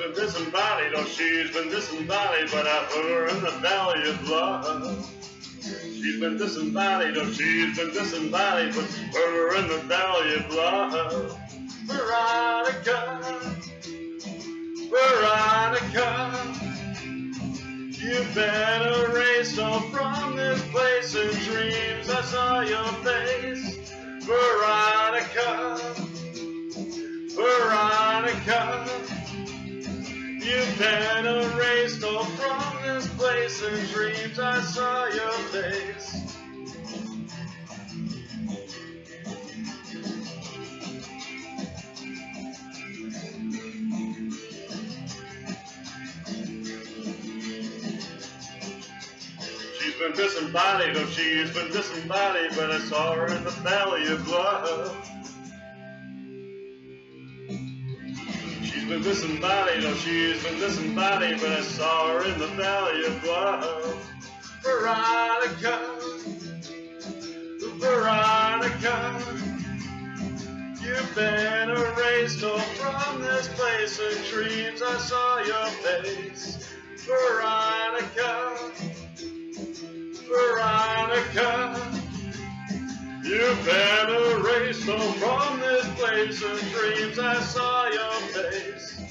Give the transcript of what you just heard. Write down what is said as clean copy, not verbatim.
been disembodied, oh, she's been disembodied, but I put her in the valley of love. She's been disembodied, oh, she's been disembodied, but put her in the valley of love. Veronica, Veronica, you've been erased all from this place. In dreams I saw your face. Veronica, Veronica, you've been erased all from this place. In dreams I saw your face. She's been disembodied, oh, she's been disembodied, but I saw her in the valley of love. She's been disembodied, oh, she's been disembodied, but I saw her in the valley of love. Veronica, Veronica, you've been erased all from this place. In dreams I saw your face. Veronica, Veronica, you've been erased all from this place. In dreams I saw your face.